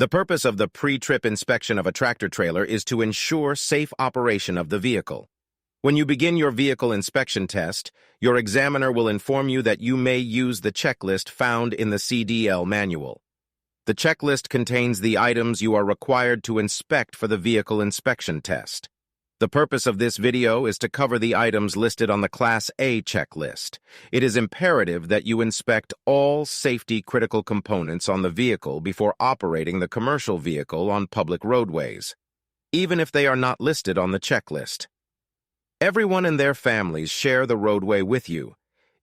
The purpose of the pre-trip inspection of a tractor-trailer is to ensure safe operation of the vehicle. When you begin your vehicle inspection test, your examiner will inform you that you may use the checklist found in the CDL manual. The checklist contains the items you are required to inspect for the vehicle inspection test. The purpose of this video is to cover the items listed on the Class A checklist. It is imperative that you inspect all safety-critical components on the vehicle before operating the commercial vehicle on public roadways, even if they are not listed on the checklist. Everyone and their families share the roadway with you.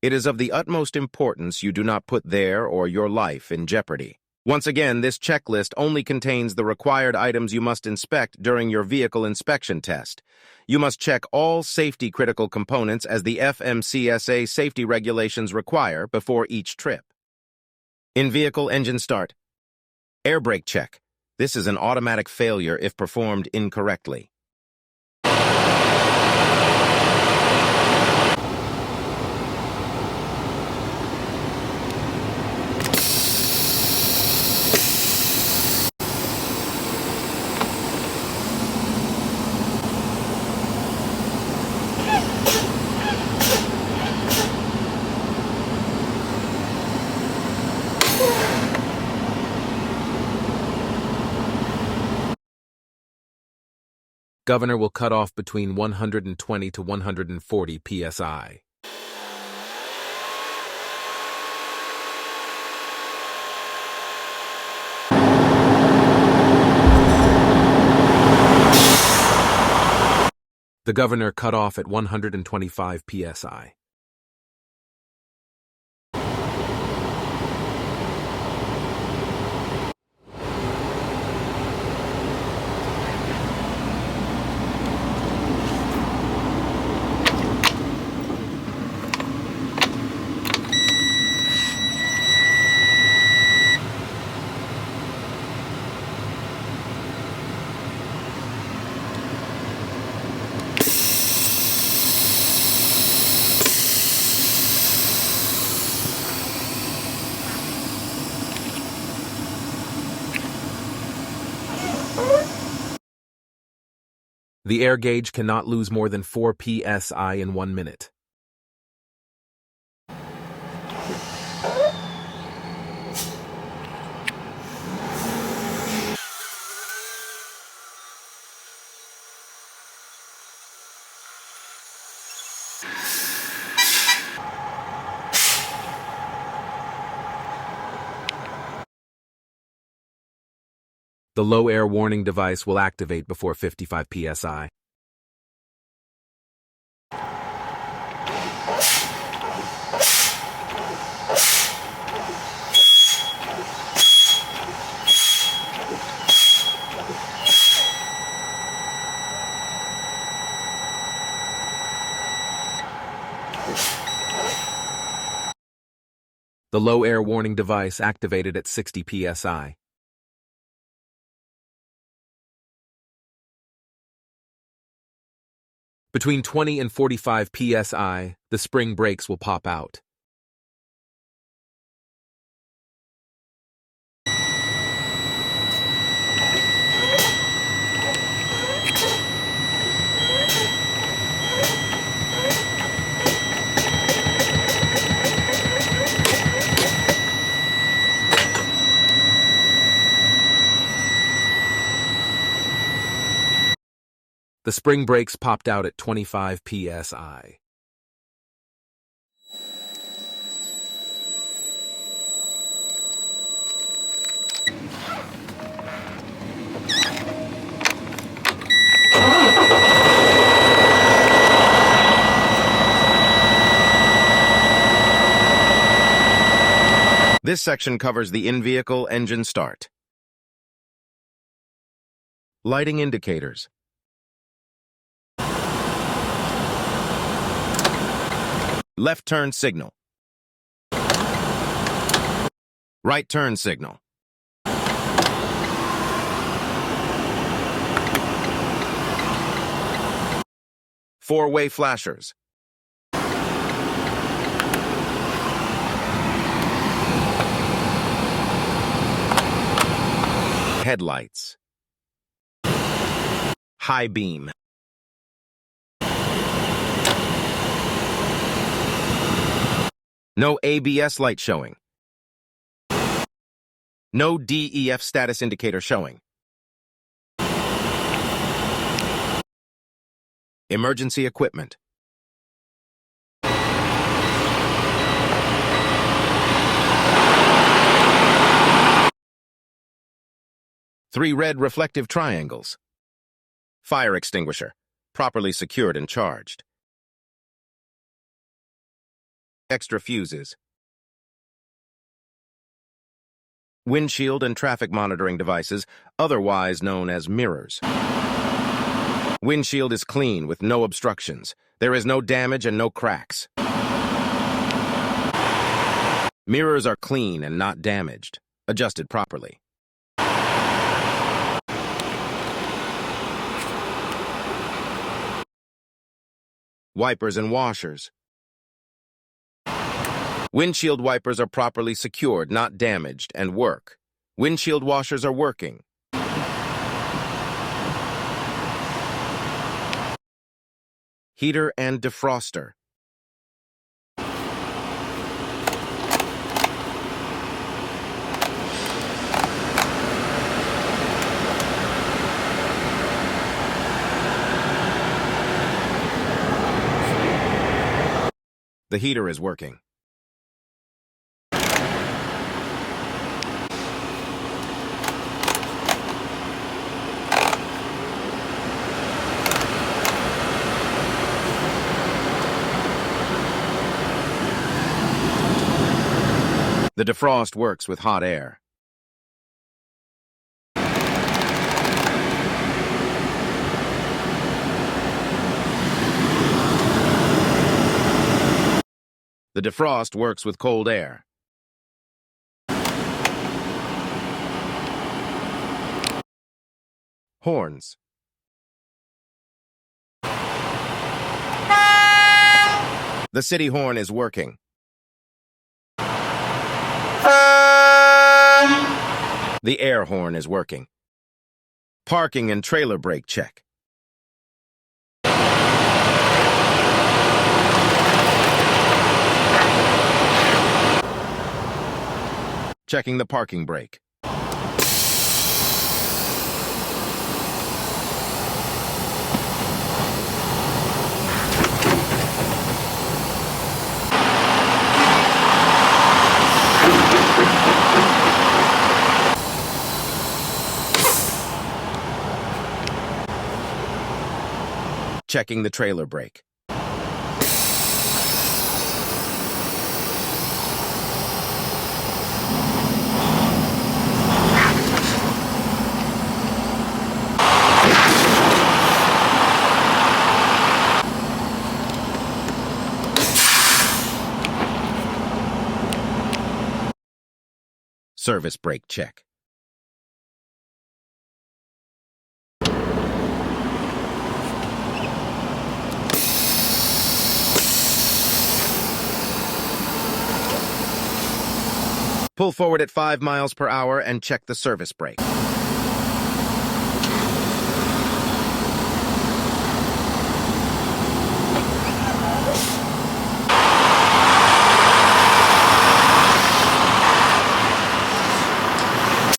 It is of the utmost importance you do not put their or your life in jeopardy. Once again, this checklist only contains the required items you must inspect during your vehicle inspection test. You must check all safety-critical components as the FMCSA safety regulations require before each trip. In-vehicle engine start. Air brake check. This is an automatic failure if performed incorrectly. Governor will cut off between 120 to 140 psi. The governor cut off at 125 psi. The air gauge cannot lose more than 4 psi in 1 minute. The low air warning device will activate before 55 psi. The low air warning device activated at 60 psi. Between 20 and 45 psi, the spring brakes will pop out. The spring brakes popped out at 25 psi. This section covers the in-vehicle engine start. Lighting indicators. Left turn signal. Right turn signal. Four-way flashers. Headlights. High beam. No ABS light showing. No DEF status indicator showing. Emergency equipment. Three red reflective triangles. Fire extinguisher, properly secured and charged. Extra fuses. Windshield and traffic monitoring devices, otherwise known as mirrors. Windshield is clean with no obstructions. There is no damage and no cracks. Mirrors are clean and not damaged, adjusted properly. Wipers and washers. Windshield wipers are properly secured, not damaged, and work. Windshield washers are working. Heater and defroster. The heater is working. The defrost works with hot air. The defrost works with cold air. Horns. The city horn is working. The air horn is working. Parking and trailer brake check. Checking the parking brake. Checking the trailer brake. Service brake check. Pull forward at 5 miles per hour and check the service brake.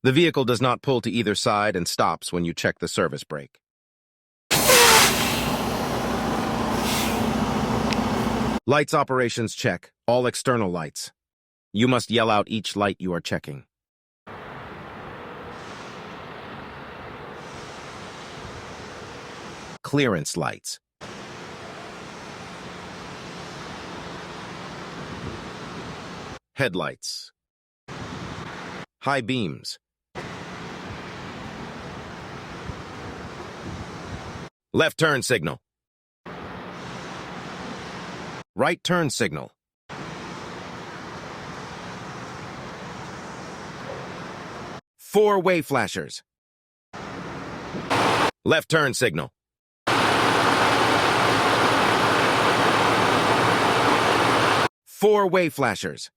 The vehicle does not pull to either side and stops when you check the service brake. Lights operations check, all external lights. You must yell out each light you are checking. Clearance lights. Headlights. High beams. Left turn signal. Right turn signal. Four-way flashers. Left turn signal. Four-way flashers.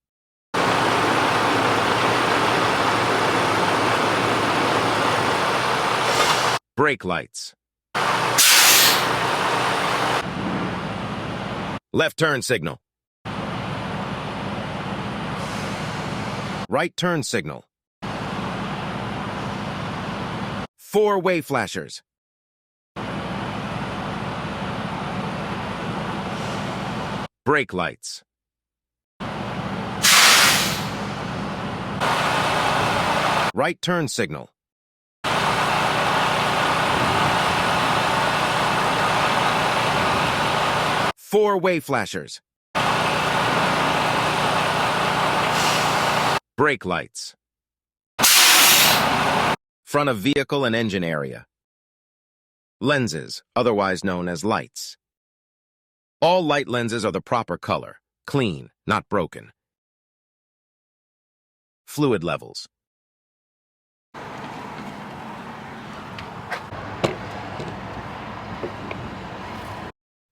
Brake lights. Left turn signal. Right turn signal. Four-way flashers. Brake lights. Right turn signal. Four-way flashers. Brake lights. Front of vehicle and engine area. Lenses, otherwise known as lights. All light lenses are the proper color, clean, not broken. Fluid levels.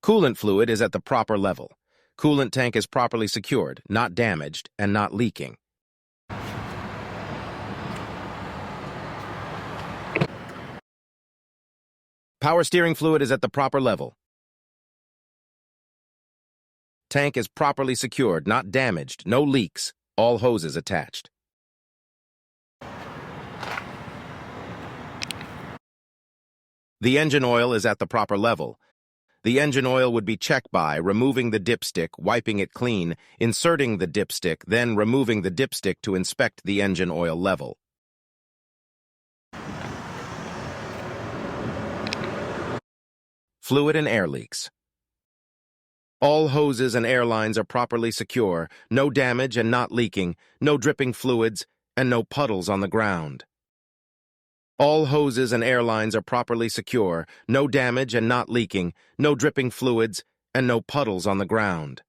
Coolant fluid is at the proper level. Coolant tank is properly secured, not damaged, and not leaking. Power steering fluid is at the proper level. Tank is properly secured, not damaged, no leaks, all hoses attached. The engine oil is at the proper level. The engine oil would be checked by removing the dipstick, wiping it clean, inserting the dipstick, then removing the dipstick to inspect the engine oil level. Fluid and air leaks. All hoses and air lines are properly secure, no damage and not leaking, no dripping fluids, and no puddles on the ground. All hoses and air lines are properly secure, no damage and not leaking, no dripping fluids, and no puddles on the ground.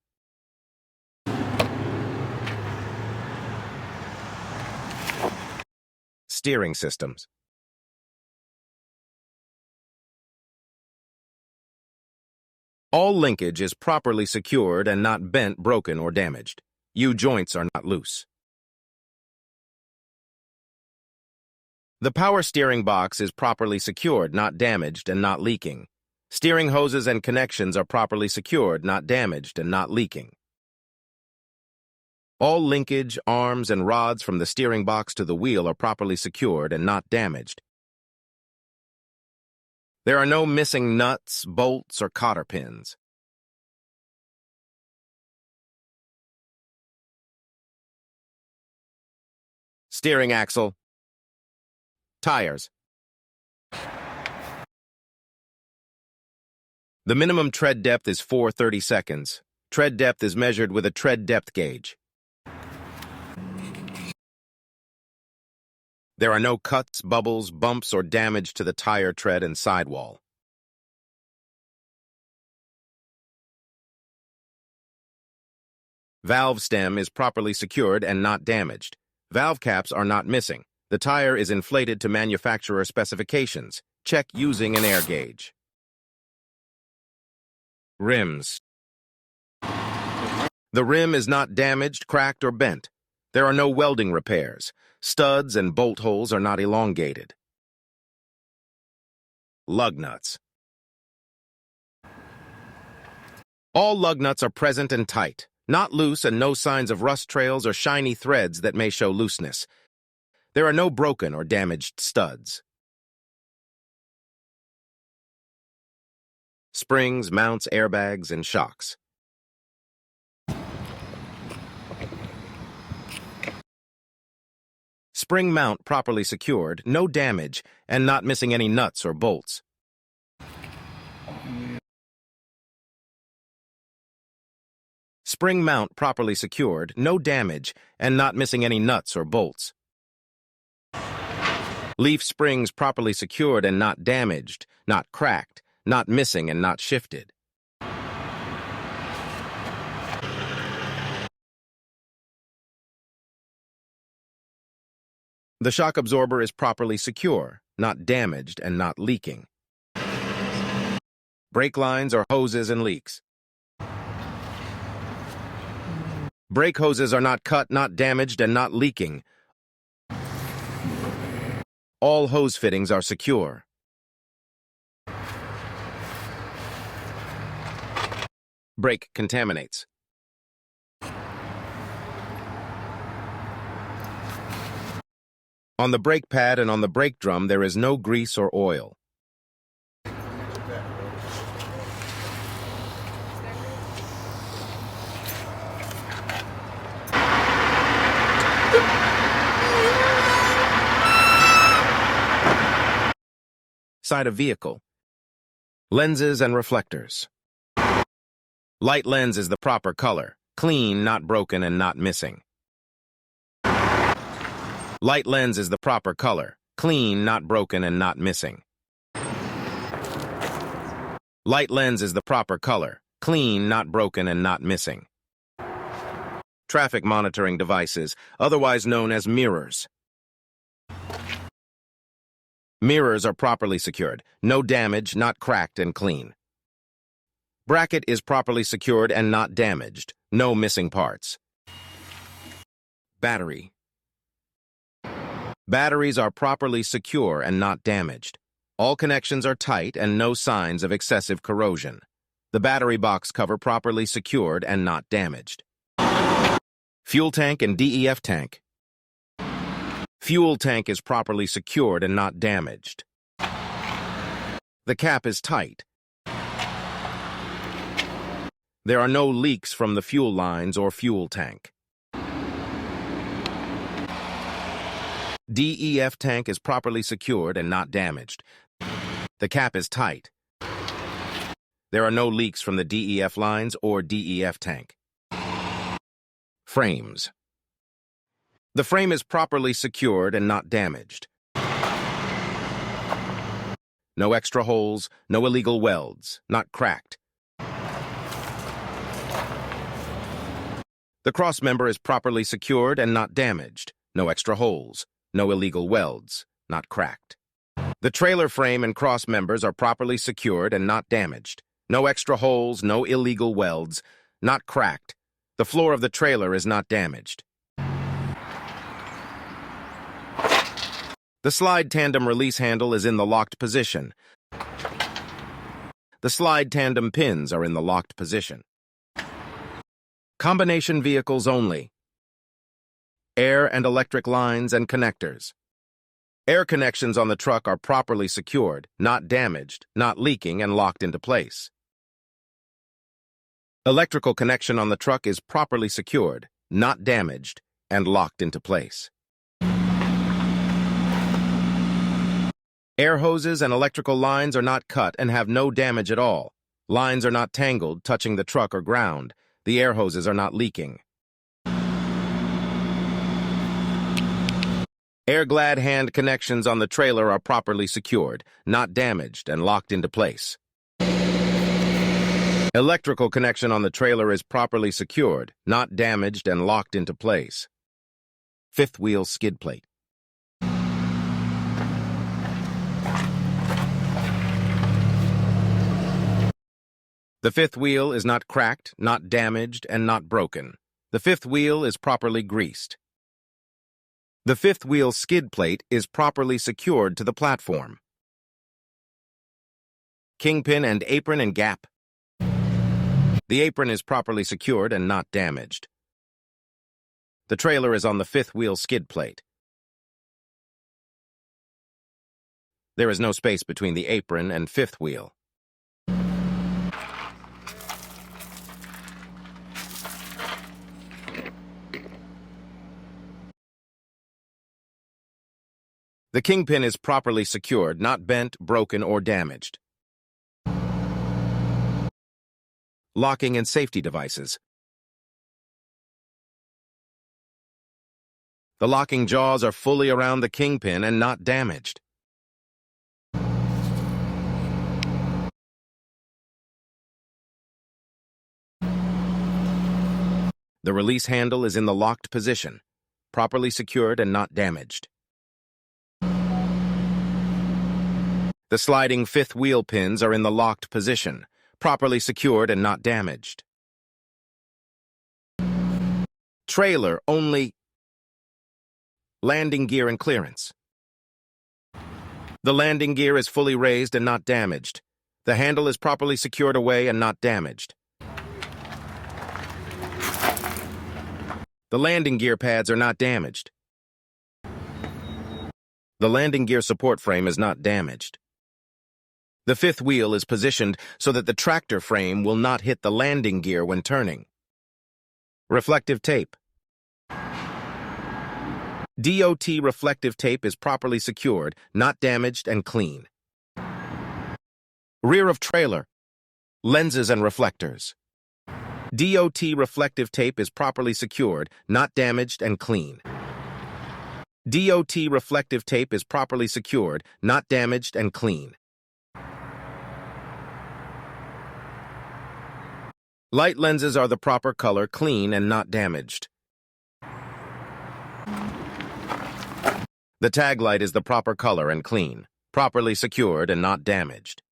Steering systems. All linkage is properly secured and not bent, broken, or damaged. U-joints are not loose. The power steering box is properly secured, not damaged, and not leaking. Steering hoses and connections are properly secured, not damaged, and not leaking. All linkage, arms, and rods from the steering box to the wheel are properly secured and not damaged. There are no missing nuts, bolts, or cotter pins. Steering axle. Tires. The minimum tread depth is 4/30 seconds. Tread depth is measured with a tread depth gauge. There are no cuts, bubbles, bumps, or damage to the tire tread and sidewall. Valve stem is properly secured and not damaged. Valve caps are not missing. The tire is inflated to manufacturer specifications. Check using an air gauge. Rims. The rim is not damaged, cracked, or bent. There are no welding repairs. Studs and bolt holes are not elongated. Lug nuts. All lug nuts are present and tight, not loose, and no signs of rust trails or shiny threads that may show looseness. There are no broken or damaged studs. Springs, mounts, airbags, and shocks. Spring mount properly secured, no damage, and not missing any nuts or bolts. Spring mount properly secured, no damage, and not missing any nuts or bolts. Leaf springs properly secured and not damaged, not cracked, not missing and not shifted. The shock absorber is properly secure, not damaged and not leaking. Brake lines are hoses and leaks. Brake hoses are not cut, not damaged, and not leaking. All hose fittings are secure. Brake contaminates. On the brake pad and on the brake drum, there is no grease or oil. Side of vehicle. Lenses and reflectors. Light lens is the proper color. Clean, not broken, and not missing. Light lens is the proper color. Clean, not broken, and not missing. Light lens is the proper color. Clean, not broken, and not missing. Traffic monitoring devices, otherwise known as mirrors. Mirrors are properly secured. No damage, not cracked and clean. Bracket is properly secured and not damaged. No missing parts. Battery. Batteries are properly secure and not damaged. All connections are tight and no signs of excessive corrosion. The battery box cover properly secured and not damaged. Fuel tank and DEF tank. Fuel tank is properly secured and not damaged. The cap is tight. There are no leaks from the fuel lines or fuel tank. DEF tank is properly secured and not damaged. The cap is tight. There are no leaks from the DEF lines or DEF tank. Frames. The frame is properly secured and not damaged. No extra holes, no illegal welds, not cracked. The crossmember is properly secured and not damaged. No extra holes, no illegal welds, not cracked. The trailer frame and cross members are properly secured and not damaged. No extra holes, no illegal welds, not cracked. The floor of the trailer is not damaged. The slide tandem release handle is in the locked position. The slide tandem pins are in the locked position. Combination vehicles only. Air and electric lines and connectors. Air connections on the truck are properly secured, not damaged, not leaking, and locked into place. Electrical connection on the truck is properly secured, not damaged, and locked into place. Air hoses and electrical lines are not cut and have no damage at all. Lines are not tangled, touching the truck or ground. The air hoses are not leaking. Air-glad hand connections on the trailer are properly secured, not damaged, and locked into place. Electrical connection on the trailer is properly secured, not damaged, and locked into place. Fifth wheel skid plate. The fifth wheel is not cracked, not damaged, and not broken. The fifth wheel is properly greased. The fifth wheel skid plate is properly secured to the platform. Kingpin and apron and gap. The apron is properly secured and not damaged. The trailer is on the fifth wheel skid plate. There is no space between the apron and fifth wheel. The kingpin is properly secured, not bent, broken, or damaged. Locking and safety devices. The locking jaws are fully around the kingpin and not damaged. The release handle is in the locked position, properly secured and not damaged. The sliding fifth wheel pins are in the locked position, properly secured and not damaged. Trailer only. Landing gear and clearance. The landing gear is fully raised and not damaged. The handle is properly secured away and not damaged. The landing gear pads are not damaged. The landing gear support frame is not damaged. The fifth wheel is positioned so that the tractor frame will not hit the landing gear when turning. Reflective tape. DOT reflective tape is properly secured, not damaged, and clean. Rear of trailer. Lenses and reflectors. DOT reflective tape is properly secured, not damaged, and clean. DOT reflective tape is properly secured, not damaged, and clean. Light lenses are the proper color, clean, and not damaged. The tag light is the proper color and clean, properly secured and not damaged.